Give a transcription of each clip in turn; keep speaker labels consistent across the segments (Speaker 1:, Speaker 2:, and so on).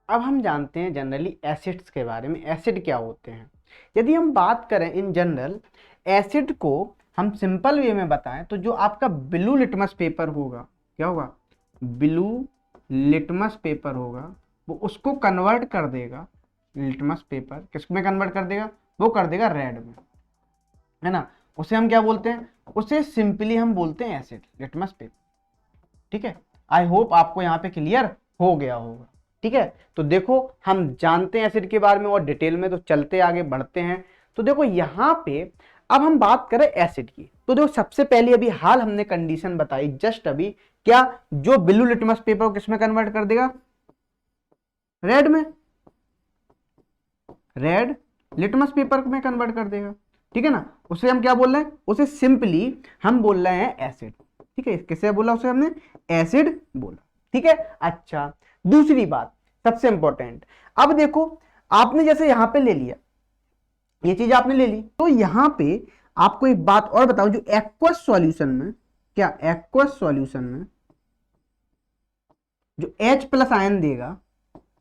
Speaker 1: अब हम जानते हैं जनरली एसिड्स के बारे में, एसिड क्या होते हैं। यदि हम बात करें इन जनरल एसिड को हम सिंपल वे में बताएं तो जो आपका ब्लू लिटमस पेपर होगा, क्या होगा, ब्लू लिटमस पेपर होगा, वो उसको कन्वर्ट कर देगा, लिटमस पेपर किस में कन्वर्ट कर देगा, वो कर देगा रेड में, है ना। उसे हम क्या बोलते हैं, उसे सिंपली हम बोलते हैं एसिड, लिटमस पेपर। ठीक है, आई होप आपको यहाँ पे क्लियर हो गया होगा। ठीक है, तो देखो हम जानते हैं एसिड के बारे में और डिटेल में, तो चलते आगे बढ़ते हैं। तो देखो यहाँ पे अब हम बात करें एसिड की, तो देखो सबसे पहले अभी हाल हमने कंडीशन बताई जस्ट अभी, क्या, जो ब्लू लिटमस पेपर को किसमें कन्वर्ट कर देगा, रेड में, रेड लिटमस पेपर में कन्वर्ट कर देगा। ठीक है ना, उसे हम क्या बोल रहे हैं, उसे सिंपली हम बोल रहे हैं एसिड। ठीक है, किसे बोला उसे हमने, एसिड बोला। ठीक है, अच्छा दूसरी बात सबसे इंपॉर्टेंट, अब देखो आपने जैसे यहां पे ले लिया, ये चीज आपने ले ली, तो यहां पे आपको एक बात और बताओ, जो एक्वस सॉल्यूशन में, क्या एक्वस सॉल्यूशन में जो H प्लस आयन देगा,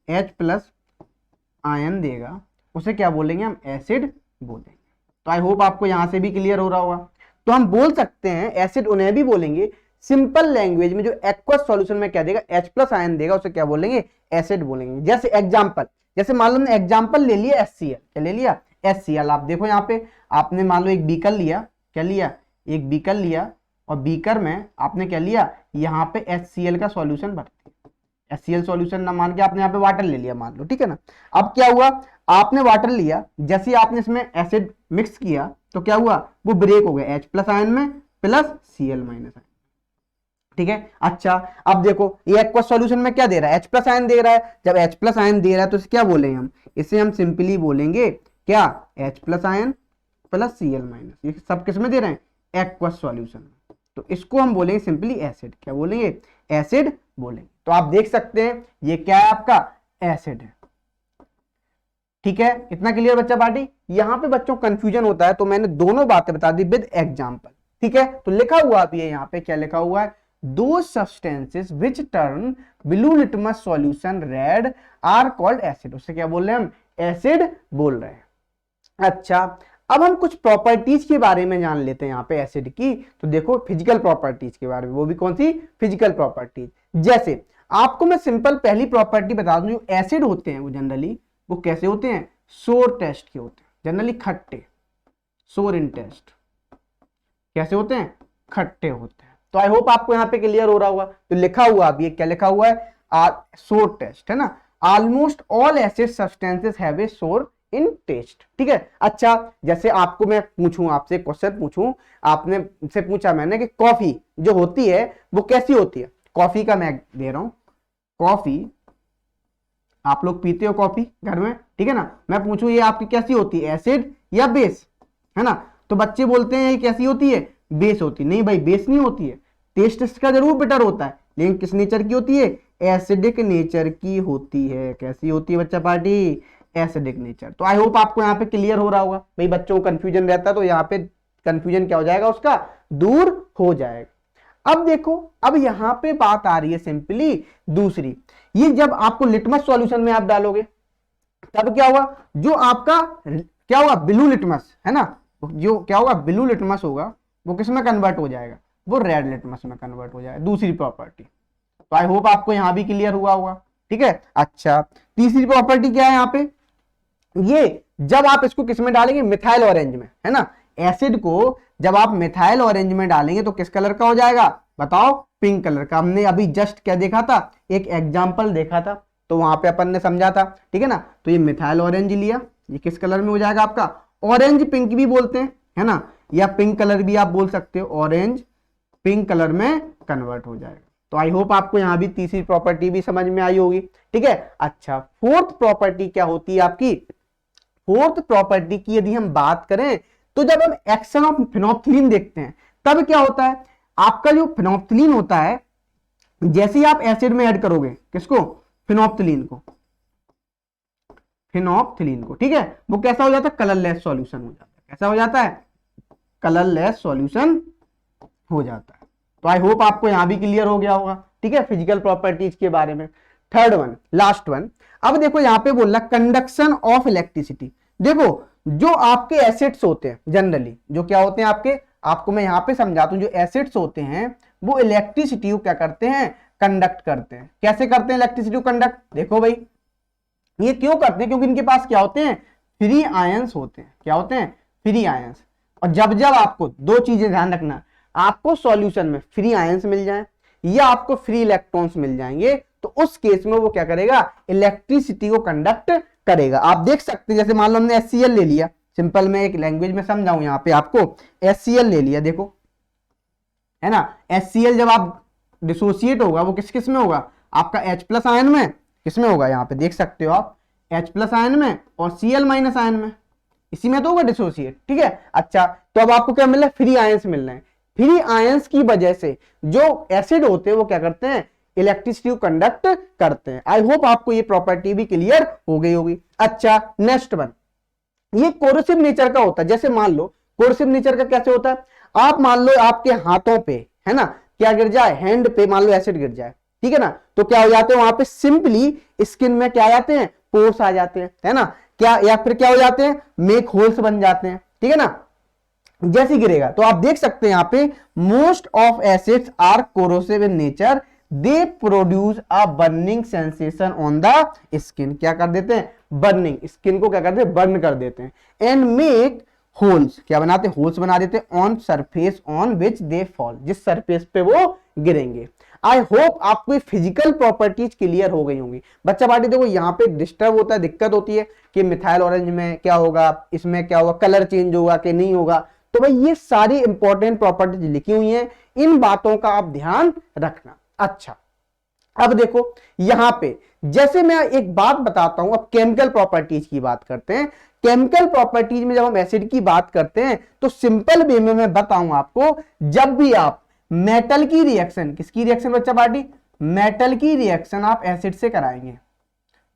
Speaker 1: H प्लस आयन देगा, उसे क्या बोलेंगे हम, एसिड बोलेंगे। तो आई होप आपको यहां से भी क्लियर हो रहा होगा। तो हम बोल सकते हैं एसिड उन्हें भी बोलेंगे, सिंपल लैंग्वेज में जो एक्वस सॉल्यूशन में क्या देगा, H प्लस आयन देगा, उसे क्या बोलेंगे, एसिड बोलेंगे। जैसे एग्जांपल, जैसे मान लो हमने एग्जांपल ले लिया HCl, क्या ले लिया, HCl। आप देखो यहाँ पे आपने मान लो एक बीकर लिया, क्या लिया, एक बीकर लिया, और बीकर में आपने क्या लिया, यहाँ पे HCl का सॉल्यूशन भरते, HCl सॉल्यूशन ना मान के आपने यहाँ पे वाटर ले लिया मान लो। ठीक है ना, अब क्या हुआ, आपने वाटर लिया, जैसे आपने इसमें एसिड मिक्स किया तो क्या हुआ, वो ब्रेक हो गया H प्लस आयन में प्लस Cl माइनस आयन। ठीक है, अच्छा अब देखो ये एक्वस सॉल्यूशन में क्या दे रहा है, H प्लस आयन दे रहा है। जब H प्लस आयन दे रहा है तो इसे क्या बोलेंगे हम, इसे हम सिंपली बोलेंगे क्या, H plus ion plus Cl minus, ये सब किस में दे रहे हैं, एक्वस सॉल्यूशन में। तो इसको हम बोलेंगे सिंपली एसिड, क्या बोलेंगे, एसिड बोलेंगे। तो आप देख सकते हैं ये क्या है, आपका एसिड है। ठीक है, इतना क्लियर बच्चा पार्टी। यहां पे बच्चों कंफ्यूजन होता है, तो मैंने दोनों बातें बता दी विद एग्जांपल। ठीक है, तो लिखा हुआ भी है यहाँ पे, क्या लिखा हुआ है, दो substances which turn blue litmus solution red are called acid, उससे क्या बोल रहे हैं हम, एसिड बोल रहे हैं। अच्छा, अब हम कुछ प्रॉपर्टीज के बारे में जान लेते हैं यहाँ पे एसिड की। तो देखो फिजिकल प्रॉपर्टीज के बारे में, वो भी कौन सी, फिजिकल प्रॉपर्टीज। जैसे आपको मैं सिंपल पहली प्रॉपर्टी बता दूं, जो एसिड होते हैं वो जनरली वो कैसे होते हैं, सोर टेस्ट के होते हैं, जनरली खट्टे, सोर इन टेस्ट कैसे होते हैं, खट्टे होते हैं। तो आई होप आपको यहाँ पे क्लियर हो रहा होगा। तो लिखा हुआ अभी क्या लिखा हुआ है, सोर टेस्ट, है ना, almost all acid substances have a सोर इन टेस्ट। ठीक है, अच्छा जैसे आपको मैं पूछूं, आपसे क्वेश्चन पूछूं, आपने से पूछा मैंने कि कॉफी जो होती है वो कैसी होती है, कॉफी का मैं दे रहा हूं, कॉफी आप लोग पीते हो कॉफी घर में, ठीक है ना, मैं पूछूं ये आपकी कैसी होती है, एसिड या बेस, है ना, तो बच्चे बोलते हैं ये कैसी होती है, बेस होती है। नहीं भाई, बेस नहीं होती है, टेस्ट इसका जरूर बिटर होता है, लेकिन किस नेचर की होती है, एसिडिक नेचर की होती है। कैसी होती है बच्चा पार्टी, एसिडिक नेचर। तो आई होप आपको यहाँ पे क्लियर हो रहा होगा। भाई बच्चों को कंफ्यूजन रहता है, तो यहाँ पे कंफ्यूजन क्या हो जाएगा, उसका दूर हो जाएगा। अब देखो, अब यहां पे बात आ रही है सिंपली दूसरी, ये जब आपको लिटमस सॉल्यूशन में आप डालोगे तब क्या होगा, जो आपका क्या होगा, ब्लू लिटमस, है ना, जो क्या होगा, ब्लू लिटमस होगा, वो किस में कन्वर्ट हो जाएगा, वो रेड लिटमस में कन्वर्ट हो जाएगा, दूसरी प्रॉपर्टी। तो आई होप आपको यहां भी क्लियर हुआ होगा। ठीक है, अच्छा तीसरी प्रॉपर्टी क्या है यहाँ पे, ये जब आप इसको किस में डालेंगे, मिथाइल ऑरेंज में, है ना, एसिड को जब आप मिथाइल ऑरेंज में डालेंगे तो किस कलर का हो जाएगा, बताओ, पिंक कलर का। हमने अभी जस्ट क्या देखा था, एक एग्जांपल देखा था, तो वहां पे अपन ने समझा था। ठीक है ना, तो ये मिथाइल ऑरेंज लिया, ये किस कलर में हो जाएगा आपका, ऑरेंज पिंक भी बोलते हैं, है ना, या पिंक कलर भी आप बोल सकते हो, ऑरेंज पिंक कलर में कन्वर्ट हो जाएगा। तो आई होप आपको यहां भी तीसरी प्रॉपर्टी भी समझ में आई होगी। ठीक है, अच्छा फोर्थ प्रॉपर्टी क्या होती है आपकी, फोर्थ प्रॉपर्टी की यदि हम बात करें, तो जब हम एक्शन ऑफ फिनोप्थिलीन देखते हैं तब क्या होता है, आपका जो फिनोप्थिलीन होता है, जैसे ही आप एसिड में ऐड करोगे, किसको, फिनोप्थिलीन को, फिनोप्थिलीन को, ठीक है, वो कैसा हो जाता है, कलरलेस सॉल्यूशन हो जाता है। कैसा हो जाता है, कलरलेस सॉल्यूशन हो जाता है। तो आई होप आपको यहां भी क्लियर हो गया होगा। ठीक है, फिजिकल प्रॉपर्टीज के बारे में। Third one, last one. अब देखो यहाँ पे बोल रहा कंडक्शन ऑफ इलेक्ट्रिसिटी। देखो जो आपके एसिड्स होते हैं जनरली, जो क्या होते हैं आपके, आपको मैं यहाँ पे समझाता हूँ, जो एसिड्स होते हैं वो इलेक्ट्रिसिटी को क्या करते हैं, कंडक्ट करते हैं। कैसे करते हैं इलेक्ट्रिसिटी को कंडक्ट, देखो भाई ये क्यों करते हैं, क्योंकि इनके पास क्या होते हैं, फ्री आयंस होते हैं। क्या होते हैं, फ्री आयंस। और जब जब आपको दो चीजें ध्यान रखना, आपको सॉल्यूशन में फ्री आयंस मिल जाए या आपको फ्री इलेक्ट्रॉन्स मिल जाएंगे, तो उस केस में वो क्या करेगा, इलेक्ट्रिसिटी को कंडक्ट करेगा। आप देख सकते हैं, जैसे मान लो हमने HCl ले लिया, सिंपल में एक लैंग्वेज में समझाऊं यहाँ पे आपको, HCl ले लिया, देखो है ना, HCl जब आप डिसोसिएट होगा वो किस किस में होगा, आपका H+ आयन में, किस में होगा, यहाँ पे देख सकते हो आप, H+ आयन में और Cl- आयन में, इसी में तो होगा डिसोसिएट। ठीक है, अच्छा तो अब आपको क्या मिल रहा है, फ्री आयंस मिल रहे हैं। फ्री आयंस की वजह से जो एसिड होते हैं वो क्या करते हैं, इलेक्ट्रिसिटी को कंडक्ट करते हैं। आई होप आपको ये प्रॉपर्टी भी क्लियर हो गई होगी। अच्छा नेक्स्ट वन, ये कोरोसिव नेचर का होता है। जैसे मान लो कोरोसिव नेचर का कैसे होता है, आप मान लो आपके हाथों पे है ना क्या गिर जाए, हैंड पे मान लो एसिड गिर जाए, ठीक है ना, तो क्या हो जाते हैं वहां पे, सिंपली स्किन में क्या आ जाते हैं, पोर्स आ जाते हैं, है ना, क्या, या फिर क्या हो जाते हैं, मेक होल्स बन जाते हैं, ठीक है ना, जैसे गिरेगा। तो आप देख सकते हैं यहां पे, most of acids are corrosive in nature, they produce a burning sensation on the skin. क्या कर देते हैं, बर्निंग, स्किन को क्या करते हैं, बर्न कर देते हैं। एंड मेक होल्स, क्या बनाते हैं, होल्स बना देते हैं, on surface on which they fall, जिस सरफेस पे वो गिरेंगे। आई होप आपको ये फिजिकल प्रॉपर्टीज क्लियर हो गई होंगी। बच्चा पार्टी देखो यहाँ पे डिस्टर्ब होता है, दिक्कत होती है कि मिथाइल ऑरेंज में क्या होगा, इसमें क्या होगा, कलर चेंज होगा कि नहीं होगा। तो भाई ये सारी इंपॉर्टेंट प्रॉपर्टीज लिखी हुई हैं, इन बातों का आप ध्यान रखना। अच्छा अब देखो यहां पे, जैसे मैं एक बात बताता हूं, अब केमिकल प्रॉपर्टीज की बात करते हैं। केमिकल प्रॉपर्टीज में जब हम एसिड की बात करते हैं तो सिंपल वे में मैं बताऊं आपको, जब भी आप मेटल की रिएक्शन, किसकी रिएक्शन बच्चा पार्टी, मेटल की रिएक्शन आप एसिड से कराएंगे,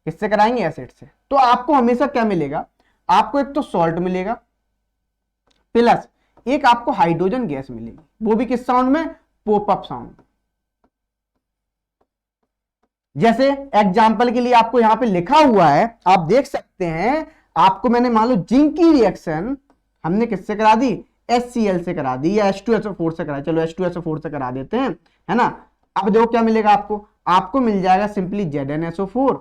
Speaker 1: किससे कराएंगे, एसिड से, तो आपको हमेशा क्या मिलेगा, आपको एक तो सॉल्ट मिलेगा, प्लस एक आपको हाइड्रोजन गैस मिलेगी, वो भी किस साउंड में, पॉपअप साउंड। जैसे एग्जाम्पल के लिए आपको यहां पे लिखा हुआ है, आप देख सकते हैं, आपको मैंने मान लो जिंक की रिएक्शन हमने किससे करा दी, HCl से करा दी, या H2SO4 से करा, चलो H2SO4 से करा देते हैं, है ना। अब देखो क्या मिलेगा आपको, आपको मिल जाएगा सिंपली ZnSO4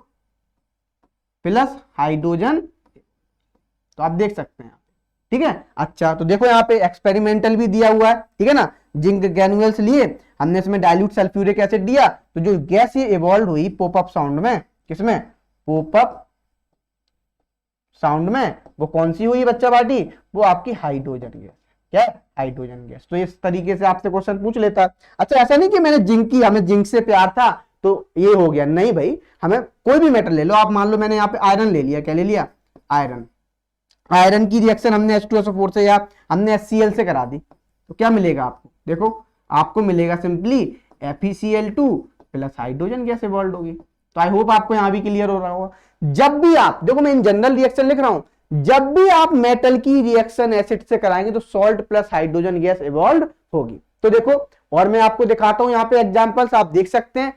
Speaker 1: प्लस हाइड्रोजन। तो आप देख सकते हैं, ठीक है। अच्छा तो देखो यहाँ पे एक्सपेरिमेंटल भी दिया हुआ है, ठीक है ना, जिंक ग्रैन्युअल्स लिए हमने, इसमें डाइल्यूट सल्फ्यूरिक एसिड दिया, तो जो गैस ये इवॉल्व हुई पॉपअप साउंड में, किसमें, पॉपअप साउंड में, वो कौन सी हुई बच्चा पार्टी, वो आपकी हाइड्रोजन गैस, क्या, हाइड्रोजन गैस। तो इस तरीके से आपसे क्वेश्चन पूछ लेता। अच्छा ऐसा नहीं कि मैंने जिंक की, हमें जिंक से प्यार था तो ये हो गया, नहीं भाई, हमें कोई भी मेटल ले लो आप, मान लो मैंने यहाँ पे आयरन ले लिया, क्या ले लिया, आयरन, आयरन की रिएक्शन हमने H2SO4 से या हमने HCl से करा दी, तो क्या मिलेगा आपको, देखो आपको मिलेगा simply FeCl2 plus hydrogen gas evolve होगी। तो आई होप आपको यहां भी क्लियर हो रहा होगा। जब भी आप देखो, मैं इन जनरल रिएक्शन लिख रहा हूं, जब भी आप मेटल की रिएक्शन एसिड से कराएंगे तो salt plus hydrogen gas evolve होगी। तो देखो, और मैं आपको दिखाता हूं यहाँ पे एग्जांपल्स, आप देख सकते हैं।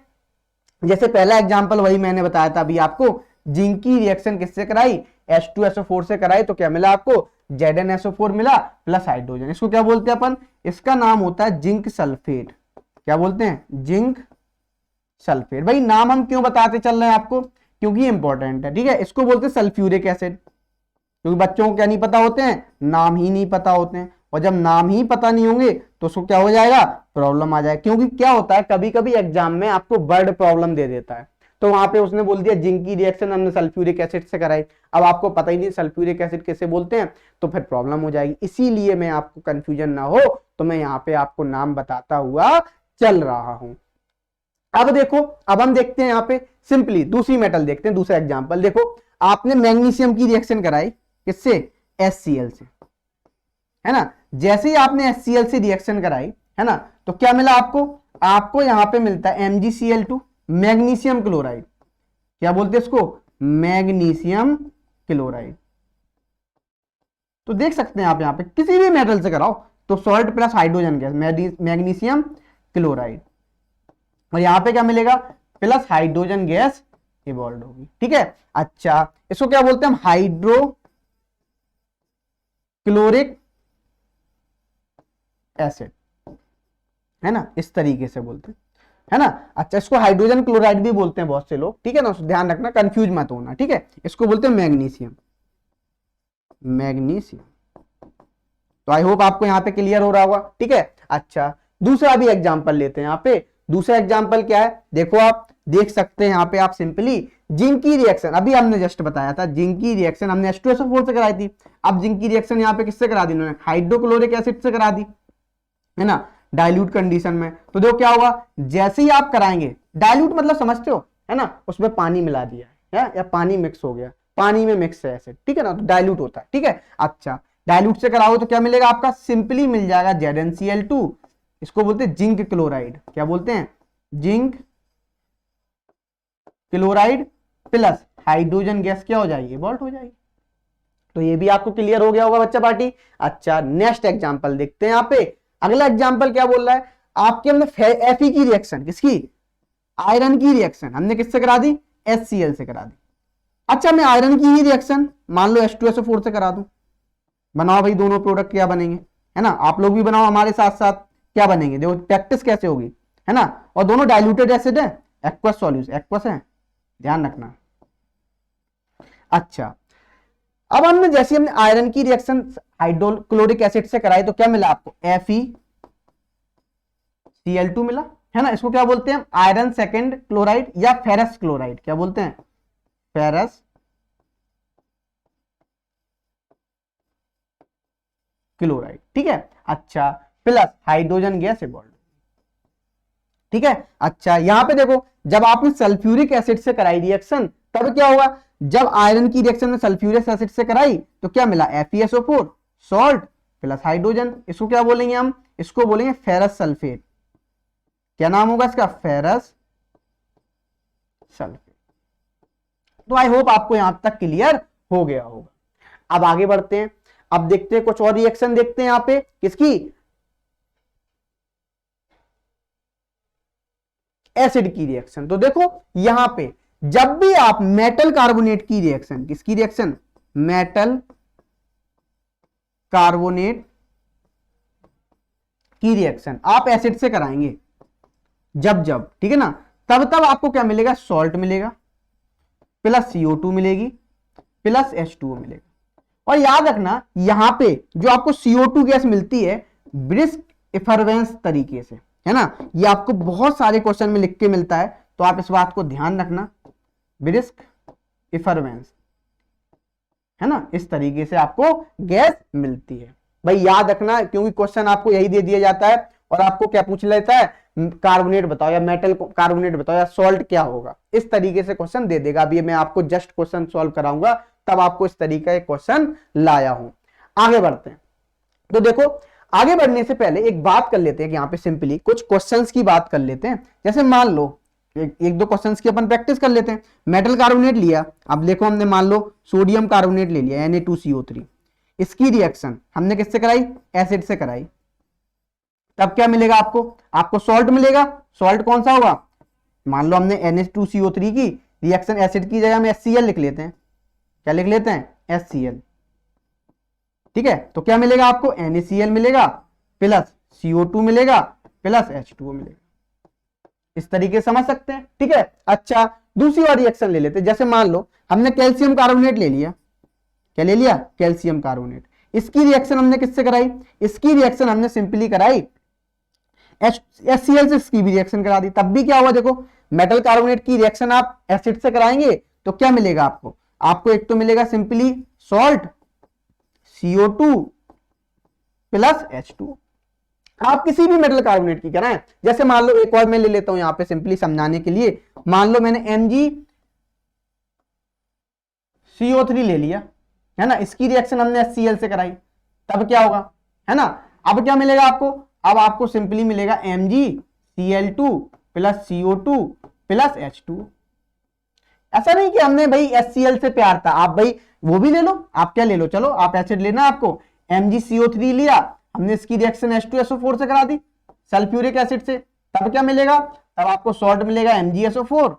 Speaker 1: जैसे पहला एग्जांपल वही मैंने बताया था अभी आपको, जिंक की रिएक्शन किससे कराई, H2SO4 से कराई, तो क्या मिला आपको, ZnSO4 मिला प्लस हाइड्रोजन। इसको क्या बोलते हैं अपन, इसका नाम होता है जिंक सल्फेट। क्या बोलते हैं, जिंक सल्फेट। भाई नाम हम क्यों बताते चल रहे हैं आपको, क्योंकि इंपॉर्टेंट है, ठीक है। इसको बोलते हैं सल्फ्यूरिक एसिड, क्योंकि बच्चों को क्या नहीं पता होते हैं, नाम ही नहीं पता होते हैं, और जब नाम ही पता नहीं होंगे तो उसको क्या हो जाएगा, प्रॉब्लम आ जाएगा। क्योंकि क्या होता है, कभी कभी एग्जाम में आपको वर्ड प्रॉब्लम दे देता है, तो वहां पे उसने बोल दिया जिंक की रिएक्शन हमने सल्फ्यूरिक एसिड से कराई, अब आपको पता ही नहीं सल्फ्यूरिक एसिड कैसे बोलते हैं, तो फिर प्रॉब्लम हो जाएगी। इसीलिए मैं आपको कंफ्यूजन ना हो तो मैं यहाँ पे आपको नाम बताता हुआ चल रहा हूं। अब देखो, अब हम देखते हैं यहाँ पे सिंपली दूसरी मेटल देखते हैं, दूसरा एग्जांपल देखो, आपने मैग्नीशियम की रिएक्शन कराई किससे, HCl से, है ना। जैसे ही आपने HCl से रिएक्शन कराई, है ना, तो क्या मिला आपको, आपको यहां पे मिलता है MgCl2 मैग्नीशियम क्लोराइड। क्या बोलते हैं इसको, मैग्नीशियम क्लोराइड। तो देख सकते हैं आप यहां पे किसी भी मेटल से कराओ तो salt plus hydrogen gas, magnesium chloride, और यहां पे क्या मिलेगा, प्लस हाइड्रोजन गैस इवॉल्व होगी। ठीक है, अच्छा इसको क्या बोलते हैं हम, हाइड्रोक्लोरिक एसिड, है ना, इस तरीके से बोलते हैं, है ना। अच्छा इसको हाइड्रोजन क्लोराइड भी बोलते हैं बहुत से लोग, ठीक है ना, ध्यान रखना, कंफ्यूज मत होना, ठीक है। इसको बोलते हैं मैग्नीशियम, मैग्नीशियम। तो आई होप आपको यहां पे क्लियर हो रहा होगा, ठीक है। अच्छा दूसरा भी एग्जांपल लेते हैं यहाँ पे। दूसरा एग्जांपल क्या है, देखो आप देख सकते हैं यहाँ पे, आप सिंपली जिंक की रिएक्शन, अभी हमने जस्ट बताया था जिंक की रिएक्शन हमने H2SO4 से कराई थी। अब जिंक की रिएक्शन यहाँ पे किससे करा दी इन्होंने, हाइड्रोक्लोरिक एसिड से करा दी, है ना, डाइल्यूट कंडीशन में। तो देखो क्या होगा, जैसे ही आप कराएंगे, डाइल्यूट मतलब समझते हो, है ना, उसमें पानी मिला दिया है या पानी मिक्स हो गया, पानी में मिक्स है एसिड, ठीक है ना, तो डाइल्यूट होता है, ठीक है। अच्छा डाइल्यूट से कराओ तो क्या मिलेगा आपका, सिंपली मिल जाएगा ZnCl2, इसको बोलते हैं जिंक क्लोराइड, क्या बोलते हैं, zinc chloride plus hydrogen gas क्या हो जाएगी, इवॉल्व हो जाएगी। तो ये भी आपको क्लियर हो गया होगा बच्चा पार्टी। अच्छा नेक्स्ट एग्जांपल देखते हैं यहाँ पे। अगला एग्जांपल क्या बोल रहा है, आपके हमने Fe की रिएक्शन, किसकी, आयरन की रिएक्शन हमने किससे करा दी, HCl से करा दी। अच्छा मैं आयरन की ही रिएक्शन मान लो H2SO4 से करा दूं, बनाओ भाई दोनों प्रोडक्ट क्या बनेंगे, है ना, आप लोग भी बनाओ हमारे साथ साथ, क्या बनेंगे देखो, प्रैक्टिस कैसे होगी, है ना। और दोनों डाइल्यूटेड एसिड है, एक्वस सॉल्यूशन, एक्वस है, ध्यान रखना। अच्छा अब हमने जैसे हमने आयरन की रिएक्शन हाइड्रोक्लोरिक एसिड से कराई तो क्या मिला आपको, FeCl2 मिला, है ना। इसको क्या बोलते हैं, आयरन सेकेंड क्लोराइड या फेरस क्लोराइड, क्या बोलते हैं, फेरस क्लोराइड, ठीक है। अच्छा प्लस हाइड्रोजन गैस इवॉल्व, ठीक है। अच्छा यहां पे देखो, जब आपने सल्फ्यूरिक एसिड से कराई रिएक्शन तब क्या होगा, जब आयरन की रिएक्शन में सल्फ्यूरिक एसिड से कराई तो क्या मिला, FeSO4 सॉल्ट प्लस हाइड्रोजन, इसको क्या बोलेंगे हम, इसको बोलेंगे फेरस सल्फेट, क्या नाम होगा इसका, फेरस सल्फेट। तो आई होप आपको यहां तक क्लियर हो गया होगा। अब आगे बढ़ते हैं, अब देखते हैं कुछ और रिएक्शन देखते हैं यहां पे, किसकी, एसिड की रिएक्शन। तो देखो यहां पे जब भी आप मेटल कार्बोनेट की रिएक्शन, किसकी रिएक्शन, मेटल कार्बोनेट की रिएक्शन आप एसिड से कराएंगे, जब जब, ठीक है ना, तब तब आपको क्या मिलेगा, सॉल्ट मिलेगा प्लस CO2 मिलेगी प्लस H2O मिलेगा। और याद रखना यहां पे जो आपको CO2 गैस मिलती है ब्रिस्क इफरवेंस तरीके से, है ना, ये आपको बहुत सारे क्वेश्चन में लिख के मिलता है, तो आप इस बात को ध्यान रखना, ब्रिस्क इफरवेंस, है ना, इस तरीके से आपको गैस मिलती है। भाई याद रखना क्योंकि क्वेश्चन आपको यही दे दिया जाता है, और आपको क्या पूछ लेता है, कार्बोनेट बताओ या मेटल कार्बोनेट बताओ या सॉल्ट क्या होगा, इस तरीके से क्वेश्चन दे देगा। अभी मैं आपको जस्ट क्वेश्चन सॉल्व कराऊंगा, तब आपको इस तरीके का क्वेश्चन लाया हूं। आगे बढ़ते हैं, तो देखो आगे बढ़ने से पहले एक बात कर लेते हैं कि यहाँ पे सिंपली कुछ क्वेश्चंस की बात कर लेते हैं। जैसे मान लो एक दो क्वेश्चंस की अपन प्रैक्टिस कर लेते हैं। मेटल कार्बोनेट लिया, अब देखो हमने मान लो सोडियम कार्बोनेट ले लिया Na2CO3, इसकी रिएक्शन हमने किससे कराई, एसिड से कराई, तब क्या मिलेगा आपको, आपको सॉल्ट मिलेगा। सॉल्ट कौन सा होगा, मान लो हमने Na2CO3 की रिएक्शन एसिड की जगह में HCl लिख लेते हैं, क्या लिख लेते हैं, HCl, ठीक है। तो क्या मिलेगा आपको, NaCl मिलेगा प्लस CO2 मिलेगा प्लस H2O मिलेगा, इस तरीके से समझ सकते हैं, ठीक है। अच्छा दूसरी और रिएक्शन ले लेते हैं, जैसे मान लो हमने कैल्शियम कार्बोनेट ले लिया, क्या ले लिया, कैल्शियम कार्बोनेट, इसकी रिएक्शन हमने किससे कराई, इसकी रिएक्शन हमने सिंपली कराई HCl से, इसकी भी रिएक्शन करा दी, तब भी क्या हुआ, देखो मेटल कार्बोनेट की रिएक्शन आप एसिड से कराएंगे तो क्या मिलेगा आपको, आपको एक तो मिलेगा simply salt CO2 plus H2। आप किसी भी मेटल कार्बोनेट की कराएं, जैसे मान लो एक और मैं ले लेता हूं यहां पे सिंपली समझाने के लिए, मान लो मैंने MgCO3 ले लिया, है ना, इसकी रिएक्शन हमने HCl से कराई, तब क्या होगा, है ना, अब क्या मिलेगा आपको, अब आपको सिंपली मिलेगा MgCl2 plus CO2 plus H2। ऐसा नहीं कि हमने भाई HCl से प्यार था, आप भाई वो भी ले लो, आप क्या ले लो, चलो आप एसिड लेना, आपको MgCO3 लिया हमने, इसकी रिएक्शन H2SO4 से करा दी सल्फ्यूरिक एसिड से, तब क्या मिलेगा, तब आपको सॉल्ट मिलेगा MgSO4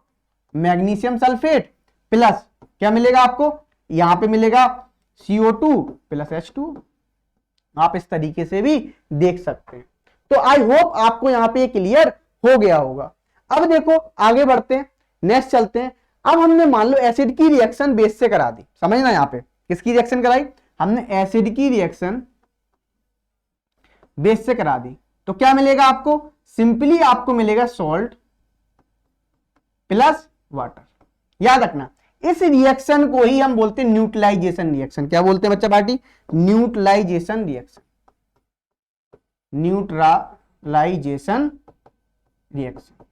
Speaker 1: मैग्नीशियम सल्फेट प्लस क्या मिलेगा आपको, यहां पे मिलेगा CO2 प्लस H2। आप इस तरीके से भी देख सकते हैं। तो आई होप आपको यहां पे क्लियर हो गया होगा। अब देखो आगे बढ़ते हैं, नेक्स्ट चलते हैं। अब हमने मान लो एसिड की रिएक्शन बेस से करा दी, समझना यहां पे किसकी रिएक्शन कराई, हमने एसिड की रिएक्शन बेस से करा दी। तो क्या मिलेगा आपको, सिंपली आपको मिलेगा सॉल्ट प्लस वाटर। याद रखना इस रिएक्शन को ही हम बोलते हैं न्यूट्रलाइजेशन रिएक्शन। क्या बोलते हैं बच्चा party, neutralisation reaction, neutralisation reaction.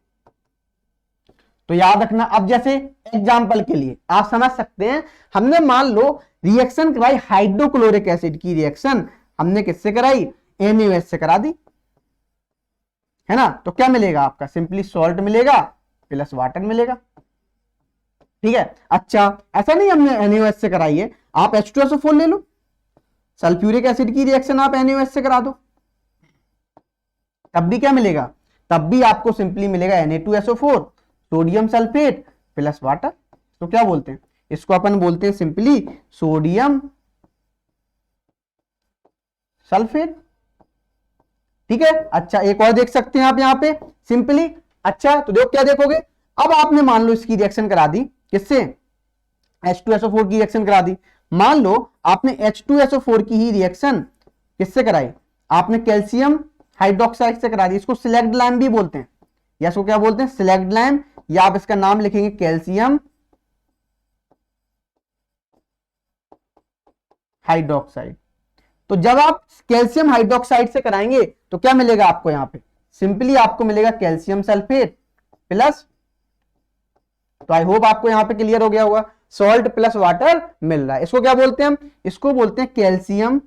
Speaker 1: तो याद रखना, अब जैसे एग्जांपल के लिए आप समझ सकते हैं, हमने मान लो रिएक्शन कराई हाइड्रोक्लोरिक एसिड की रिएक्शन हमने किससे कराई, NaOH से करा दी, है ना। तो क्या मिलेगा आपका, सिंपली सॉल्ट मिलेगा प्लस वाटर मिलेगा, ठीक है। अच्छा ऐसा नहीं हमने NaOH से कराई है, आप H2SO4 ले लो, सल्फ्यूरिक एसिड की रिएक्शन आप NaOH से करा दो, तब भी क्या मिलेगा, तब भी आपको सिंपली मिलेगा Na2SO4 sodium sulphate plus water. तो क्या बोलते हैं इसको, अपन बोलते हैं सिंपली सोडियम सल्फेट, ठीक है। अच्छा एक और देख सकते हैं आप यहां पे सिंपली। अच्छा तो देखो क्या देखोगे, अब आपने मान लो इसकी रिएक्शन करा दी किससे, H2SO4 की रिएक्शन करा दी। मान लो आपने H2SO4 की ही रिएक्शन किससे कराई, आपने कैल्शियम हाइड्रोक्साइड से करा दी। इसको सिलेक्ट लैम्प भी बोलते हैं, या इसको क्या बोलते हैं, सिलेक्ट लैम्प, या आप इसका नाम लिखेंगे कैल्शियम हाइड्रोक्साइड। तो जब आप कैल्शियम हाइड्रोक्साइड से कराएंगे तो क्या मिलेगा आपको, यहां पे सिंपली आपको मिलेगा कैल्शियम सल्फेट प्लस, तो आई होप आपको यहां पे क्लियर हो गया होगा, सॉल्ट प्लस वाटर मिल रहा है। इसको क्या बोलते हैं हम, इसको बोलते हैं कैल्शियम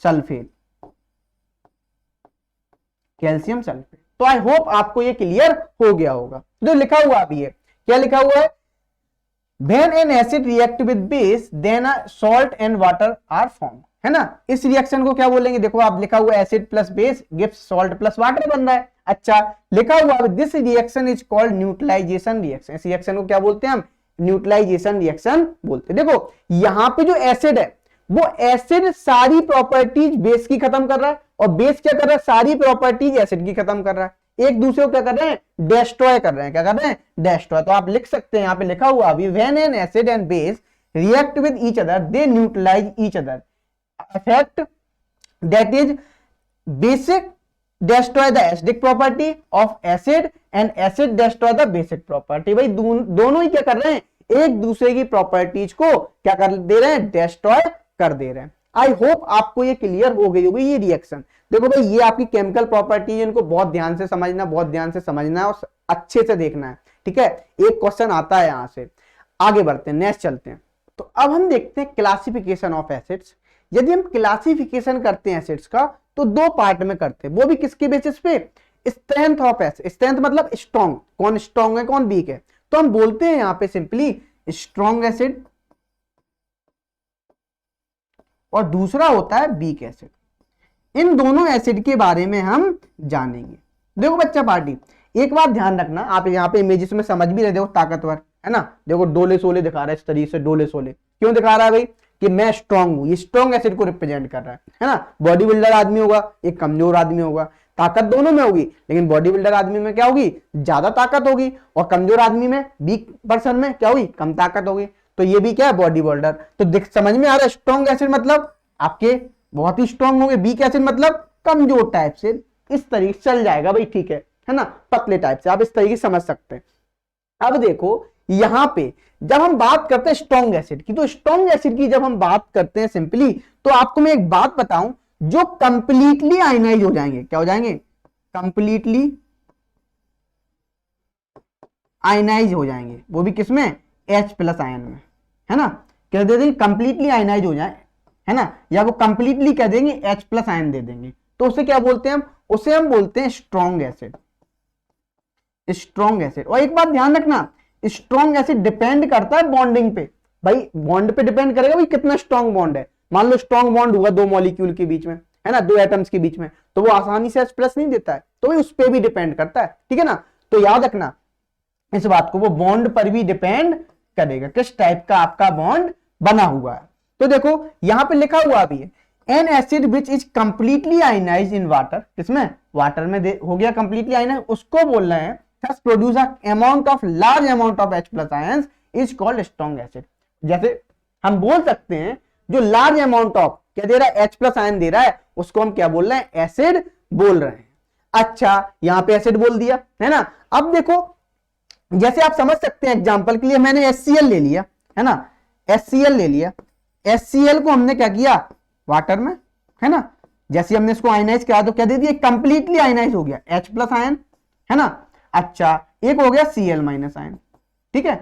Speaker 1: सल्फेट, कैल्शियम सल्फेट। तो आई होप आपको ये क्लियर हो गया होगा। जो लिखा हुआ अभी है, क्या लिखा हुआ है, When an acid react with base, then a salt and water are formed, है ना। इस रिएक्शन को क्या बोलेंगे, देखो आप लिखा हुआ acid plus base gives salt plus water बन रहा है। अच्छा लिखा हुआ this reaction is called neutralisation reaction. इस रिएक्शन को क्या बोलते हैं हम, न्यूट्रलाइजेशन रिएक्शन बोलते हैं। देखो यहां पे जो एसिड है वो एसिड सारी प्रॉपर्टीज बेस की खत्म कर रहा है, और बेस क्या कर रहा है, सारी प्रॉपर्टीज एसिड की खत्म कर रहा है। एक दूसरे को क्या कर रहे हैं, डिस्ट्रॉय कर रहे हैं, क्या कर रहे हैं, डिस्ट्रॉय। तो आप लिख सकते हैं यहां पे लिखा हुआ अभी, when an acid and base react with each other they neutralise each other, effect that is basic destroy the acidic property of acid and acid destroy the basic property। भाई दोनों ही क्या कर रहे हैं, एक दूसरे की प्रॉपर्टीज को क्या कर दे रहे हैं, डिस्ट्रॉय कर दे रहे हैं। आई होप आपको ये क्लियर हो गई होगी ये रिएक्शन। देखो भाई ये आपकी केमिकल प्रॉपर्टी है, इनको बहुत ध्यान से समझना, बहुत ध्यान से समझना है और अच्छे से देखना है, ठीक है। एक क्वेश्चन आता है यहां से। आगे बढ़ते हैं, नेक्स्ट चलते हैं। तो अब हम देखते हैं क्लासिफिकेशन ऑफ एसिड्स। यदि हम क्लासिफिकेशन करते हैं एसिड्स का तो दो पार्ट में करते हैं, वो भी किसके बेसिस पे, स्ट्रेंथ ऑफ एसिड। स्ट्रेंथ मतलब स्ट्रॉन्ग, कौन स्ट्रॉन्ग है कौन वीक है। तो हम बोलते हैं यहां पे सिंपली स्ट्रॉन्ग एसिड, और दूसरा होता है वीक एसिड। इन दोनों एसिड के बारे में हम जानेंगे। देखो बच्चा पार्टी एक बात ध्यान रखना, आप यहाँ पे इमेजेस में समझ भी रहे, देखो ताकतवर है ना, देखो डोले सोले दिखा रहा है इस तरीके से, डोले सोले क्यों दिखा रहा है भाई, कि मैं स्ट्रांग हूं, ये स्ट्रांग एसिड को रिप्रेजेंट कर रहा है ना। बॉडी बिल्डर आदमी होगा, एक कमजोर आदमी होगा, ताकत दोनों में होगी, लेकिन बॉडी बिल्डर आदमी में क्या होगी, ज्यादा ताकत होगी, और कमजोर आदमी में, वीक पर्सन में क्या होगी, कम ताकत होगी। तो ये भी क्या है, बॉडी बिल्डर। तो समझ में आ रहा है, स्ट्रॉन्ग एसिड मतलब आपके बहुत ही स्ट्रॉन्ग होंगे, वीक एसिड मतलब कमजोर टाइप से, इस तरीके से चल जाएगा भाई, ठीक है ना, पतले टाइप से, आप इस तरीके से समझ सकते हैं। अब देखो यहां पे जब हम बात करते हैं स्ट्रॉन्ग एसिड की, तो स्ट्रॉन्ग एसिड की जब हम बात करते हैं सिंपली, तो आपको मैं एक बात बताऊं, जो कंप्लीटली आयनाइज हो जाएंगे, क्या हो जाएंगे, कंप्लीटली आयनाइज हो जाएंगे, वो भी किसमें, H+ आयन में, है ना। कह दे देंगे कंप्लीटली आयनाइज हो जाए, है ना, या वो कंप्लीटली कह देंगे H+ आयन दे देंगे, तो उसे क्या बोलते हैं हम, उसे हम बोलते हैं स्ट्रॉन्ग एसिड, स्ट्रॉन्ग एसिड। और एक बात ध्यान रखना, स्ट्रॉन्ग एसिड डिपेंड करता है बॉन्डिंग पे, भाई बॉन्ड पे डिपेंड करेगा भाई कितना स्ट्रॉन्ग बॉन्ड है। मान लो स्ट्रॉन्ग बॉन्ड हुआ दो मॉलिक्यूल के बीच में, है ना, दो एटम्स के बीच में, तो वो आसानी से H+ नहीं देता है, तो उस पर भी डिपेंड करता है, ठीक है ना। तो याद रखना इस बात को, वो बॉन्ड पर भी डिपेंड करेगा, किस टाइप का आपका बॉन्ड बना हुआ है। तो देखो यहां पे लिखा हुआ भी है, an acid which is completely ionise in water, किसमें, वाटर में हो गया कंप्लीटली आयनाइज, उसको बोल रहे हैं thus produce a amount of large amount of H+ ions is called strong acid। जैसे हम बोल सकते हैं जो लार्ज अमाउंट ऑफ क्या दे रहा है, H+ आयन दे रहा है, उसको हम क्या बोल रहे हैं, एसिड बोल रहे हैं। अच्छा यहां पे एसिड बोल दिया है ना। अब देखो जैसे आप समझ सकते हैं, एग्जांपल के लिए मैंने HCl ले लिया है ना, HCl ले लिया, HCl को हमने क्या किया, वाटर में, है ना, जैसे हमने इसको आयनाइज किया तो क्या दे दिया, कंप्लीटली आयनाइज हो गया H+ आयन, है ना। अच्छा एक हो गया Cl- आयन, ठीक है।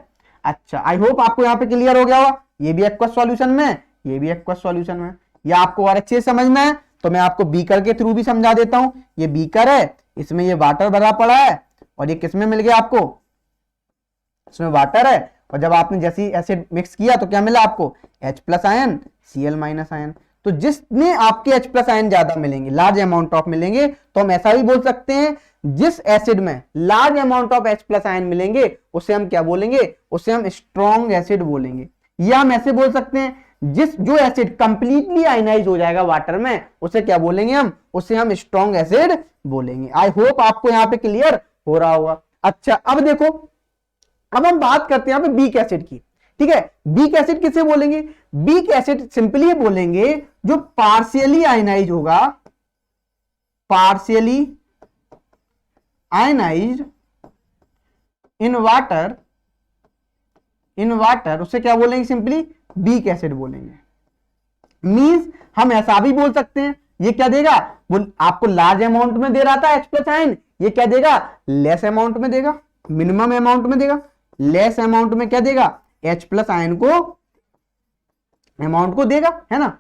Speaker 1: अच्छा आई होप आपको यहां पे क्लियर हो गया होगा, ये भी एक्वस सॉल्यूशन में, ये भी एक्वस सॉल्यूशन में। या आपको और अच्छे से समझना है तो मैं आपको बीकर के थ्रू भी समझा देता हूं। ये बीकर है, इसमें ये वाटर भरा पड़ा है, और ये किसमें मिल गया आपको, इसमें वाटर है, और जब आपने जैसी एसिड मिक्स किया तो क्या मिला आपको, H+ आयन, Cl- आयन। तो जिसमें आपके H+ आयन ज्यादा मिलेंगे, लार्ज अमाउंट ऑफ मिलेंगे, तो हम ऐसा भी बोल सकते हैं जिस एसिड में large amount of H+ ion मिलेंगे उसे हम क्या बोलेंगे, उसे हम स्ट्रॉन्ग एसिड बोलेंगे। या हम ऐसे बोल सकते हैं जो एसिड कंप्लीटली आयनाइज हो जाएगा वाटर में, उसे क्या बोलेंगे हम, उसे हम स्ट्रॉन्ग एसिड बोलेंगे। आई होप आपको यहां पे क्लियर हो रहा होगा। अच्छा अब देखो, अब हम बात करते हैं यहां पे बीक एसिड की, ठीक है। बीक एसिड किसे बोलेंगे, बीक एसिड सिंपली बोलेंगे जो पार्शियली आयनाइज होगा, partially ionised in water, in water, उसे क्या बोलेंगे, सिंपली बीक एसिड बोलेंगे। मींस हम ऐसा भी बोल सकते हैं, ये क्या देगा, वो आपको लार्ज अमाउंट में दे रहा था H+ आयन, ये क्या देगा, लेस अमाउंट में देगा, मिनिमम अमाउंट में देगा, लेस अमाउंट में क्या देगा, H+ आयन को अमाउंट को देगा, है ना,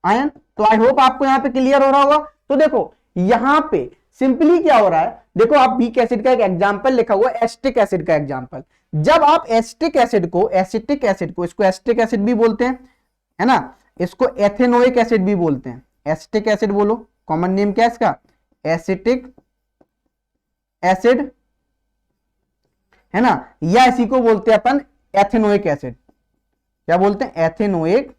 Speaker 1: आयन। तो आई होप आपको यहां पे क्लियर हो रहा होगा। तो देखो यहां पे सिंपली क्या हो रहा है, देखो आप बीक एसिड का एक एग्जांपल लिखा हुआ है, एसिटिक एसिड का एग्जांपल। जब आप एसिटिक एसिड को, एसिटिक एसिड को, इसको एसिटिक एसिड भी बोलते हैं, है ना, इसको एथेनोइक एसिड भी बोलते हैं। एसिटिक एसिड बोलो, कॉमन नेम क्या है इसका, एसिटिक एसिड, है ना, या इसी को बोलते हैं अपन एथेनोइक एसिड। क्या बोलते हैं, एथेनोइक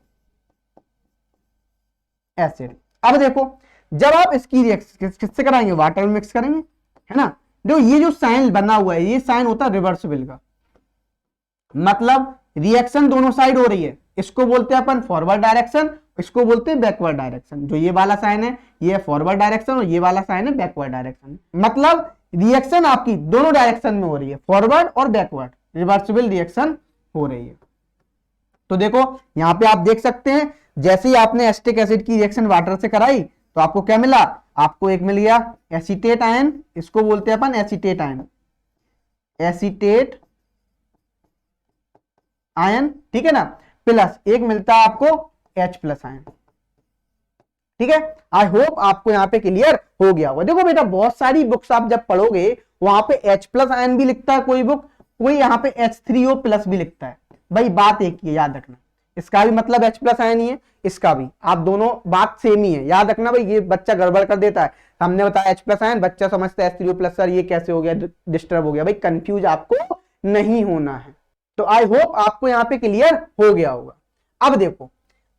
Speaker 1: एसिड। अब देखो जब आप इसकी रिएक्शन किससे कराएंगे, वाटर में मिक्स करेंगे, है ना। देखो ये जो साइन बना हुआ है, ये साइन होता है रिवर्सिबल का, मतलब रिएक्शन दोनों साइड हो रही है, इसको बोलते हैं अपन फॉरवर्ड डायरेक्शन, इसको बोलते हैं बैकवर्ड डायरेक्शन। जो ये वाला साइन है ये फॉरवर्ड डायरेक्शन, और ये वाला साइन है बैकवर्ड डायरेक्शन। मतलब रिएक्शन आपकी दोनों डायरेक्शन में हो रही है, फॉरवर्ड और बैकवर्ड, रिवर्सिबल रिएक्शन हो रही है। तो देखो यहां पे आप देख सकते हैं, जैसे ही आपने एसिटिक एसिड की रिएक्शन वाटर से कराई तो आपको क्या मिला, आपको एक मिल गया एसीटेट आयन, इसको बोलते हैं अपन एसीटेट आयन, एसीटेट आयन, ठीक है ना, प्लस एक मिलता है आपको H+ आयन, ठीक है। आई होप आपको यहां पे क्लियर हो गया होगा। देखो बेटा बहुत सारी बुक्स आप जब पढ़ोगे वहां पे H+ आयन भी लिखता है कोई बुक, कोई यहाँ पे H3O+ भी लिखता है। भाई बात एक ही है, याद रखना, इसका भी मतलब H+ आयन ही है, इसका भी, आप दोनों बात सेम ही है, याद रखना। भाई ये बच्चा गड़बड़ कर देता है, हमने बताया H+ आयन, बच्चा समझता है H3O+, सर ये कैसे हो गया, डिस्टर्ब हो गया। भाई कंफ्यूज आपको नहीं होना है। तो आई होप आपको यहां पे क्लियर हो गया होगा। अब देखो,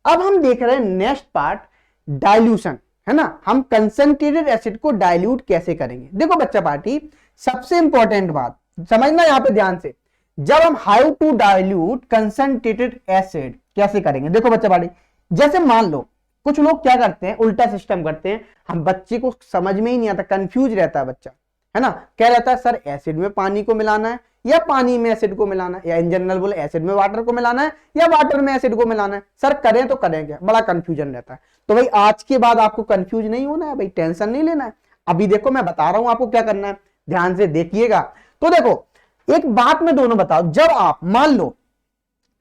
Speaker 1: अब हम देख रहे हैं नेक्स्ट पार्ट, डाइल्यूशन, है ना, हम कंसंट्रेटेड एसिड को डाइल्यूट कैसे करेंगे। देखो बच्चा पार्टी, सबसे इंपॉर्टेंट बात समझना यहां पे ध्यान से, जब हम how to dilute concentrated acid कैसे करेंगे। देखो बच्चा पार्टी, जैसे मान लो कुछ लोग क्या करते हैं, उल्टा सिस्टम करते हैं, हम बच्चे को समझ में ही नहीं आता, कंफ्यूज रहता है बच्चा, है ना, क्या रहता है, सर एसिड में पानी को मिलाना है या पानी में एसिड को मिलाना है, या इन जनरल बोले एसिड में वाटर को मिलाना है या वाटर में एसिड को मिलाना है, सर करें तो करें क्या, बड़ा कंफ्यूजन रहता है। तो भाई आज के बाद आपको कंफ्यूज नहीं होना है, भाई टेंशन नहीं लेना है। अभी देखो मैं बता रहा हूं आपको क्या करना है, ध्यान से देखिएगा। तो देखो एक बात मैं दोनों बताओ, जब आप मान लो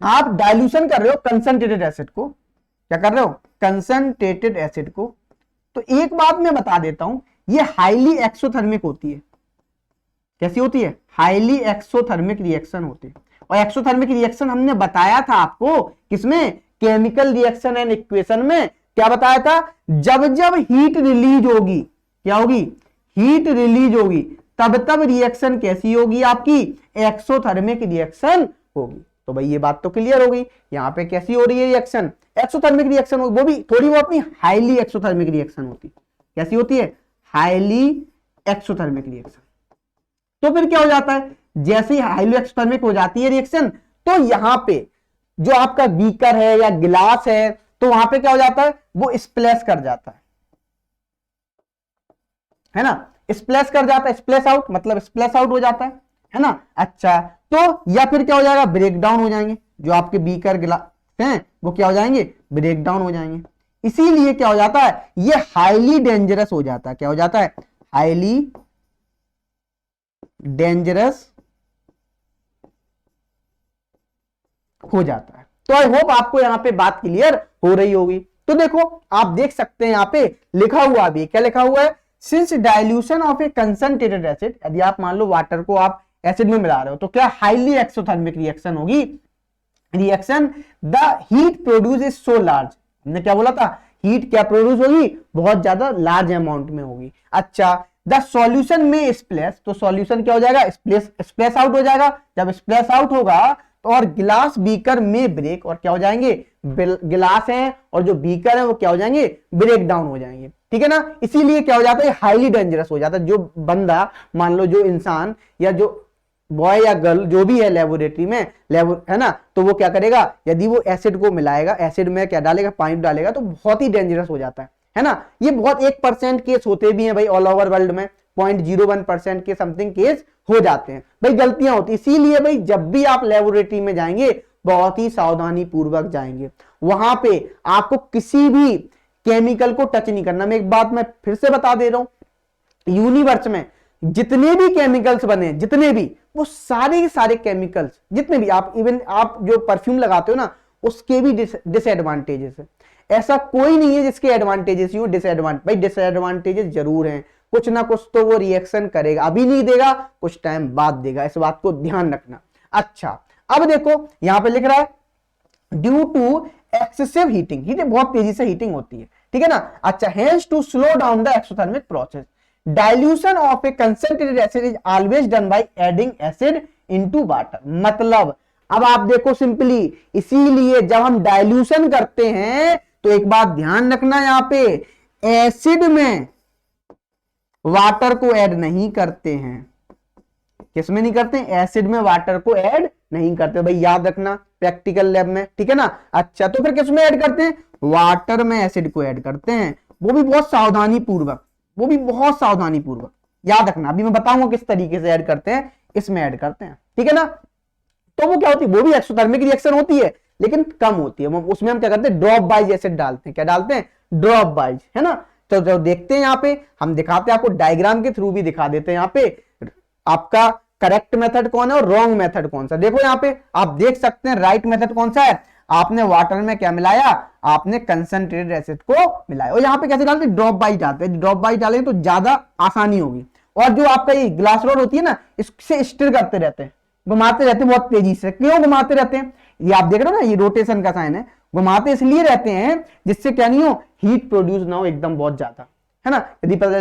Speaker 1: आप डाइल्यूशन कर रहे हो कंसंट्रेटेड एसिड को, क्या कर रहे हो, कंसंट्रेटेड एसिड को, तो एक बात मैं बता देता हूं, ये हाईली एक्सोथर्मिक होती है। कैसी होती है, हाईली एक्सोथर्मिक रिएक्शन होती है। और एक्सोथर्मिक रिएक्शन हमने बताया था आपको किसमें, केमिकल रिएक्शन एंड इक्वेशन में, क्या बताया था, जब जब हीट रिलीज होगी, क्या होगी, हीट रिलीज होगी, तब तब रिएक्शन कैसी होगी आपकी, एक्सोथर्मिक रिएक्शन होगी। तो भाई ये बात तो क्लियर हो गई, यहां पे कैसी हो रही है रिएक्शन, एक्सोथर्मिक रिएक्शन होगी, वो भी थोड़ी वो अपनी हाईली एक्सोथर्मिक रिएक्शन होती है। कैसी होती है, हाईली एक्सोथर्मिक रिएक्शन। तो फिर क्या हो जाता है, जैसे ही हाईली एक्सोथर्मिक हो जाती है रिएक्शन, तो यहां पे जो आपका बीकर है या गिलास है, तो वहां पे क्या हो जाता है, वो स्प्लैश कर जाता है ना, स्प्लैश कर जाता है, स्प्लैश आउट मतलब स्प्लैश आउट हो जाता है ना। अच्छा, तो या फिर क्या हो जाएगा, ब्रेक डाउन हो जाएंगे, जो आपके बीकर गिलास हैं वो क्या हो जाएंगे, ब्रेक डाउन हो जाएंगे। इसीलिए क्या हो जाता है, ये हाईली डेंजरस हो जाता है, क्या हो जाता है, हाईली डेंजरस हो जाता है। तो आई होप आपको यहां पे बात क्लियर हो रही होगी। तो देखो आप देख सकते हैं यहां पे लिखा हुआ भी, क्या लिखा हुआ है, since dilution of a concentrated acid, यदि आप मान लो वाटर को आप एसिड में मिला रहे हो, तो क्या हाईली एक्सोथर्मिक रिएक्शन होगी, reaction the heat produce is so large, हमने क्या बोला था, हीट क्या प्रोड्यूस होगी, बहुत ज्यादा लार्ज अमाउंट में होगी। अच्छा, द सॉल्यूशन में स्प्लैश, तो सॉल्यूशन क्या हो जाएगा, स्प्लैश आउट हो जाएगा, जब स्प्लैश आउट होगा तो और गिलास बीकर में ब्रेक, और क्या हो जाएंगे, गिलास हैं और जो बीकर है वो क्या हो जाएंगे, ब्रेक डाउन हो जाएंगे, ठीक है ना। इसीलिए क्या हो जाता है, हाईली डेंजरस हो जाता है। जो बंदा, मान लो जो इंसान या जो बॉय या गर्ल जो भी है लेबोरेटरी में, है ना, तो वो क्या करेगा, यदि वो एसिड को मिलाएगा, एसिड में क्या डालेगा, पानी डालेगा, तो बहुत ही डेंजरस हो जाता है ना। ये बहुत 1% केस होते भी हैं भाई ऑल ओवर वर्ल्ड में, 0.01% के समथिंग केस हो जाते हैं भाई, गलतियां होती। इसीलिए भाई जब भी आप लेबोरेटरी में जाएंगे बहुत ही सावधानी पूर्वक जाएंगे, वहां पे आपको किसी भी केमिकल को टच नहीं करना। मैं एक बात मैं फिर से बता दे रहा हूं, यूनिवर्स में जितने भी केमिकल्स बने, जितने भी, वो सारे के सारे केमिकल्स, जितने भी आप, इवन आप जो परफ्यूम लगाते हो ना, उसके भी डिसएडवांटेजेस है। ऐसा कोई नहीं है जिसके एडवांटेजेस ही हो, डिसएडवांटेज भाई डिसएडवांटेजेस जरूर हैं, कुछ ना कुछ तो वो रिएक्शन करेगा, अभी नहीं देगा, कुछ टाइम बाद देगा, इस बात को ध्यान रखना। अच्छा, अब देखो यहां पे लिख रहा है due to excessive heating, heating बहुत तेजी से हीटिंग होती है, ठीक है ना। अच्छा, hence to slow down the exothermic process, dilution of a concentrated acid is always done by adding acid into water. मतलब अब आप देखो सिंपली, इसीलिए जब हम डाइल्यूशन करते हैं तो एक बात ध्यान रखना, यहां पे एसिड में वाटर को ऐड नहीं करते हैं, किसमें नहीं करते हैं, एसिड में वाटर को ऐड नहीं करते भाई, याद रखना प्रैक्टिकल लैब में, ठीक है ना। अच्छा, तो फिर किसमें ऐड करते हैं, वाटर में एसिड को ऐड करते हैं, वो भी बहुत सावधानी पूर्वक, वो भी बहुत सावधानी पूर्वक, याद रखना। अभी मैं बताऊंगा किस तरीके से ऐड करते हैं, इसमें ऐड करते हैं, ठीक है ना। तो वो क्या होती है, वो भी एक्सोथर्मिक रिएक्शन होती है लेकिन कम होती है, उसमें हम क्या करते हैं, ड्रॉप वाइज एसिड डालते हैं, क्या डालते हैं, ड्रॉप वाइज, है ना। तो जो देखते हैं यहाँ पे हम दिखाते हैं आपको, डायग्राम के थ्रू भी दिखा देते हैं यहाँ पे आपका करेक्ट मेथड कौन है और रॉन्ग मेथड कौन सा। देखो यहाँ पे आप देख सकते हैं राइट मेथड कौन सा है, आपने वाटर में क्या मिलाया, आपने कंसंट्रेटेड एसिड को मिलाया, और यहाँ पे कैसे डालते हैं, ड्रॉप वाइज डालते हैं, ड्रॉप वाइज डालेंगे तो ज्यादा आसानी होगी। और जो आपका ये ग्लास रॉड होती है ना, इससे स्टिर करते रहते हैं, घुमाते रहते हैं बहुत तेजी से। क्यों घुमाते रहते हैं, ये आप देख रहे हो ना, ये रोटेशन का साइन है, घुमाते इसलिए रहते हैं जिससे क्या नहीं हो, हीट प्रोड्यूस ना हो एकदम बहुत ज्यादा, है ना। यदि पता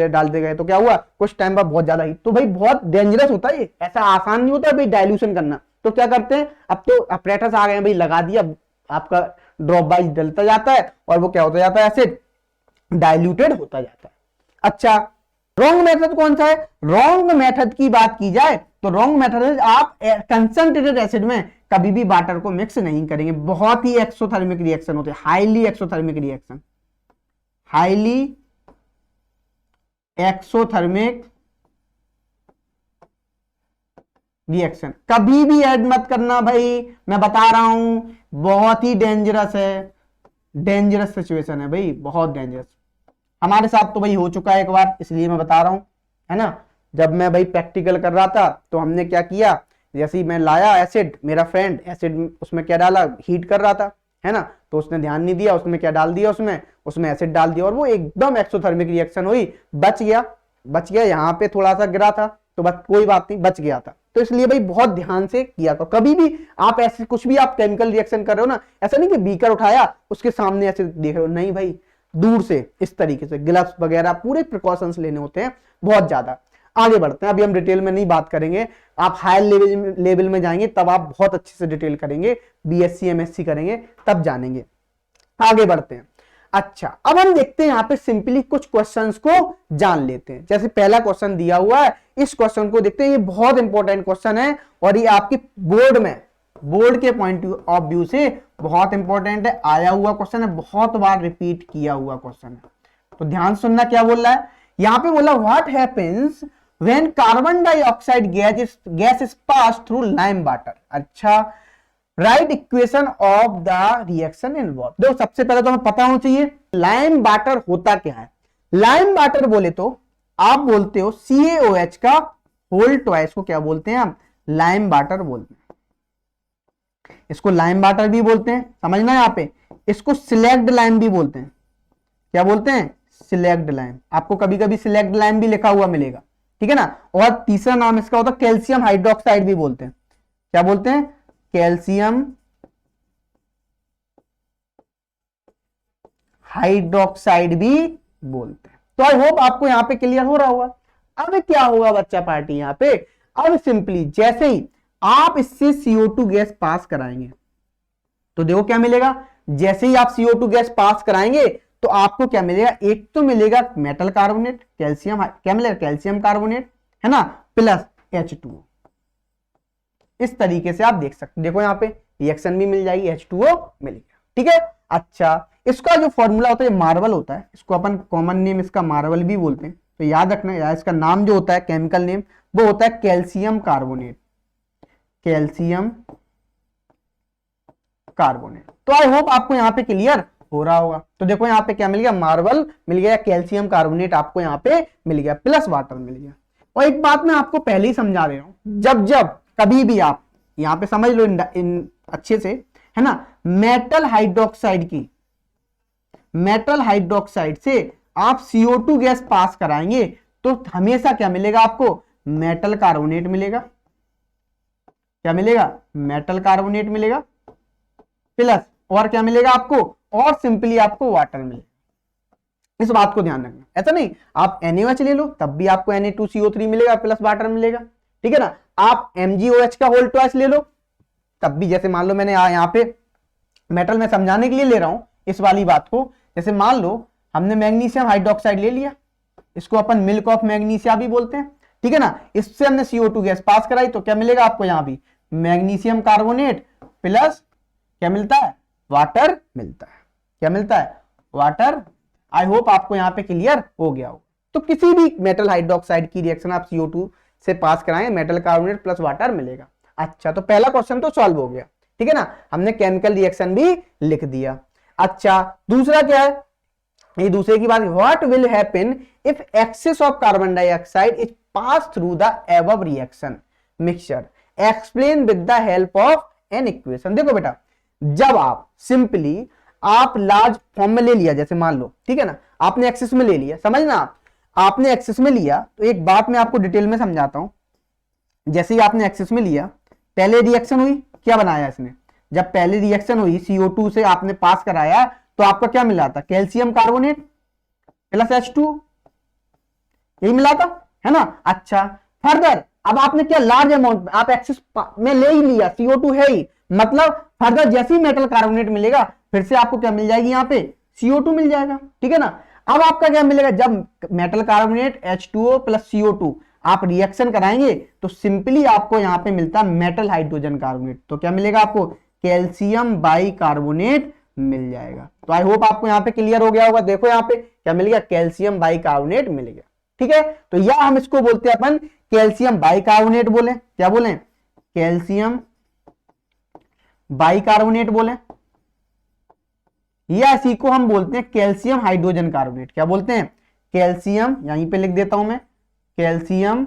Speaker 1: डालते गए तो क्या हुआ, कुछ टाइम बाद बहुत ज्यादा हीट, तो भाई बहुत डेंजरस होता है ये, ऐसा आसान नहीं होता भाई डाइल्यूशन करना। तो क्या करते हैं, अब तो अपरेटस आ गए हैं भाई, लगा दिया, आपका ड्रॉप वाइज डलता जाता है और वो क्या होता जाता है, एसिड डाइल्यूटेड होता जाता है। अच्छा, रॉन्ग मेथड कौन सा है, रॉन्ग मेथड की बात की जाए तो रॉन्ग मेथड है आप कंसंट्रेटेड एसिड में कभी भी वाटर को मिक्स नहीं करेंगे, बहुत ही एक्सोथर्मिक रिएक्शन होते हैं, highly exothermic reaction, highly exothermic reaction कभी भी ऐड मत करना भाई, मैं बता रहा हूं बहुत ही डेंजरस है, डेंजरस सिचुएशन है भाई, बहुत डेंजरस। हमारे साथ तो भाई हो चुका है एक बार, इसलिए मैं बता रहा हूं, है ना। जब मैं भाई प्रैक्टिकल कर रहा था तो हमने क्या किया, जैसे ही मैं लाया एसिड, मेरा फ्रेंड एसिड उसमें क्या डाला, हीट कर रहा था, है ना, तो उसने ध्यान नहीं दिया, उसमें क्या डाल दिया, उसमें एसिड डाल दिया और वो एकदम एक्सोथर्मिक रिएक्शन हुई, बच गया, यहाँ पे थोड़ा सा गिरा था तो बस कोई बात नहीं, बच गया था, तो इसलिए भाई बहुत ध्यान से किया करो। कभी भी आप ऐसे कुछ भी आप केमिकल रिएक्शन कर रहे हो ना, ऐसा नहीं कि बीकर उठाया उसके सामने ऐसे देख रहे हो, नहीं भाई, दूर से इस तरीके से ग्लव्स वगैरह पूरे प्रिकॉशंस लेने होते हैं बहुत ज्यादा। आगे बढ़ते हैं, अभी हम डिटेल में नहीं बात करेंगे, आप हायर लेवल में जाएंगे तब आप बहुत अच्छे से डिटेल करेंगे, बीएससी एमएससी करेंगे तब जानेंगे। आगे बढ़ते हैं। अच्छा, अब हम देखते हैं यहाँ पे सिंपली कुछ क्वेश्चंस को जान लेते हैं। जैसे पहला क्वेश्चन दिया हुआ है, इस क्वेश्चन को देखते हैं, ये बहुत इंपॉर्टेंट क्वेश्चन है और ये आपके बोर्ड में, बोर्ड के पॉइंट ऑफ व्यू से बहुत इंपॉर्टेंट है, आया हुआ क्वेश्चन है, बहुत बार रिपीट किया हुआ क्वेश्चन है। तो ध्यान सुनना क्या बोल रहा है। यहां पे बोला what happens when carbon dioxide gas is pass through lime water. अच्छा, right equation of the reaction involve. देखो सबसे पहले तो हमें पता होना चाहिए लाइम वाटर होता क्या है। लाइम वाटर बोले तो आप बोलते हो CaOH का होल ट्वाइस को क्या बोलते हैं हम, लाइम वाटर बोलते हैं। इसको लाइम वाटर भी बोलते हैं, समझना यहां पे। इसको सिलेक्ट लाइम भी बोलते हैं। क्या बोलते हैं, सिलेक्ट लाइम। आपको कभी कभी सिलेक्ट लाइम भी लिखा हुआ मिलेगा, ठीक है ना। और तीसरा नाम इसका होता है कैल्शियम हाइड्रोक्साइड भी बोलते हैं। क्या बोलते हैं, कैल्शियम हाइड्रोक्साइड भी बोलते हैं। तो आई होप आपको यहां पे क्लियर हो रहा होगा। अब क्या होगा बच्चा पार्टी यहां पे, अब सिंपली जैसे ही आप इससे CO2 गैस पास कराएंगे तो देखो क्या मिलेगा। जैसे ही आप CO2 गैस पास कराएंगे तो आपको क्या मिलेगा, एक तो मिलेगा मेटल कार्बोनेट, कैल्शियम, क्या मिलेगा, कैल्शियम कार्बोनेट, है ना, प्लस H2O। इस तरीके से आप देख सकते, देखो यहाँ पे रिएक्शन भी मिल जाएगी, H2O मिलेगा, ठीक है। अच्छा, इसका जो फॉर्मूला होता है मार्बल होता है, इसको अपन कॉमन नेम इसका मार्बल भी बोलते हैं। तो याद रखना यार, इसका नाम जो होता है केमिकल नेम वो होता है कैल्शियम कार्बोनेट, कैल्शियम कार्बोनेट। तो आई होप आपको यहाँ पे क्लियर हो रहा होगा। तो देखो यहाँ पे क्या मिल गया, मार्बल मिल गया, कैल्शियम कार्बोनेट आपको यहाँ पे मिल गया, प्लस वाटर मिल गया। और एक बात मैं आपको पहले ही समझा रहा हूं, जब जब कभी भी आप यहाँ पे समझ लो इन अच्छे से, है ना, मेटल हाइड्रोक्साइड से आप CO2 गैस पास कराएंगे तो हमेशा क्या मिलेगा आपको, मेटल कार्बोनेट मिलेगा। क्या मिलेगा, मेटल कार्बोनेट मिलेगा, प्लस और क्या मिलेगा आपको, और सिंपली आपको वाटर मिलेगा। इस बात को ध्यान रखना, ऐसा नहीं आप NaOH ले लो तब भी आपको Na2CO3 मिलेगा प्लस वाटर मिलेगा, ठीक है ना। आप MgOH का होल ट्वाइस ले लो तब भी, जैसे मान लो मैंने यहाँ पे मेटल में समझाने के लिए ले रहा हूं इस वाली बात को, जैसे मान लो हमने मैग्नीशियम हाइड्रोक्साइड ले लिया, इसको अपन मिल्क ऑफ मैग्नीशिया भी बोलते हैं, ठीक है ना। इससे हमने CO2 गैस पास कराई तो क्या मिलेगा आपको, यहाँ भी मैग्नीशियम कार्बोनेट प्लस क्या मिलता है, वाटर मिलता है। क्या मिलता है, वाटर। आई होप आपको यहाँ पे क्लियर हो गया हो। तो किसी भी मेटल हाइड्रोक्साइड की रिएक्शन आप CO2 से पास कराएं, मेटल कार्बोनेट प्लस वाटर मिलेगा। अच्छा, तो पहला क्वेश्चन तो सॉल्व हो गया, ठीक है ना, हमने केमिकल रिएक्शन भी लिख दिया। अच्छा, दूसरा क्या है, ये दूसरे की बात, what will happen if excess of carbon dioxide is pass through the above reaction mixture, explain with the help of an equation. देखो बेटा, जब आप सिंपली आप लार्ज फॉर्म में ले लिया, जैसे मान लो, ठीक है ना, आपने एक्सेस में ले लिया, समझना आपने एक्सेस में लिया, तो एक बात मैं आपको डिटेल में समझाता हूं। जैसे ही आपने एक्सेस में लिया, पहले रिएक्शन हुई, क्या बनाया इसने, जब पहले रिएक्शन हुई CO2 से आपने पास कराया तो आपका क्या मिला था, कैल्शियम कार्बोनेट प्लस H2, यही मिला था, है ना। अच्छा, फर्दर अब आपने क्या, लार्ज अमाउंट में आप एक्सेस में ले ही लिया, CO2 है ही, मतलब फर्दर जैसे ही मेटल कार्बोनेट मिलेगा फिर से आपको क्या मिल जाएगी, यहाँ पे CO2 मिल जाएगा, ठीक है ना। अब आपका क्या मिलेगा, जब metal carbonate H2O plus CO2 आप रिएक्शन कराएंगे तो सिंपली आपको यहां पे मिलता है मेटल हाइड्रोजन कार्बोनेट, तो क्या मिलेगा आपको, कैल्शियम बाई कार्बोनेट मिल जाएगा। तो आई होप आपको यहां पे क्लियर हो गया होगा। देखो यहां पे क्या मिल गया, कैल्शियम बाई कार्बोनेट मिल गया, ठीक है। तो या हम इसको बोलते हैं अपन कैल्शियम बाई कार्बोनेट बोले, क्या बोले, कैल्शियम बाई कार्बोनेट बोले, या इसी को हम बोलते हैं कैल्शियम हाइड्रोजन कार्बोनेट। क्या बोलते हैं, कैल्शियम, यहीं पे लिख देता हूं मैं, calcium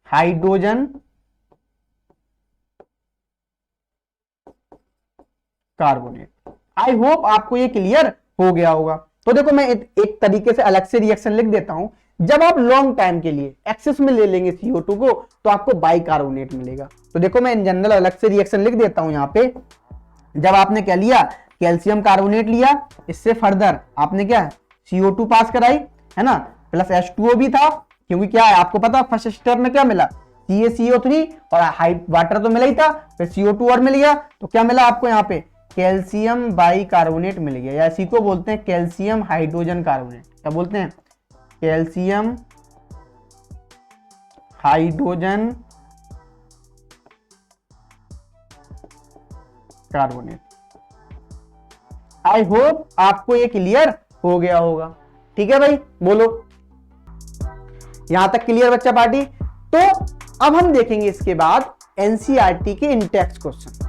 Speaker 1: hydrogen carbonate. I hope आपको ये क्लियर हो गया होगा। तो देखो मैं एक तरीके से अलग से रिएक्शन लिख देता हूं, जब आप लॉन्ग टाइम के लिए एक्सेस में ले लेंगे CO2 को तो आपको बाइकार्बोनेट मिलेगा। तो देखो मैं इन जनरल अलग से रिएक्शन लिख देता हूं यहाँ पे। जब आपने क्या लिया, कैल्शियम कार्बोनेट लिया, इससे फर्दर आपने क्या CO2 पास कराई, है ना, प्लस H2O भी था, क्योंकि क्या है आपको पता फर्स्ट स्टेप में क्या मिला, CaCO3 और वाटर तो मिला ही था, फिर CO2 और मिल गया, तो क्या मिला आपको यहाँ पे कैल्शियम बाइकार्बोनेट मिल गया, या इसी को बोलते हैं कैल्शियम हाइड्रोजन कार्बोनेट। क्या बोलते हैं, calcium hydrogen carbonate. I hope आपको ये क्लियर हो गया होगा। ठीक है भाई, बोलो यहां तक क्लियर बच्चा पार्टी। तो अब हम देखेंगे इसके बाद एनसीईआरटी के इन टेक्स्ट क्वेश्चन।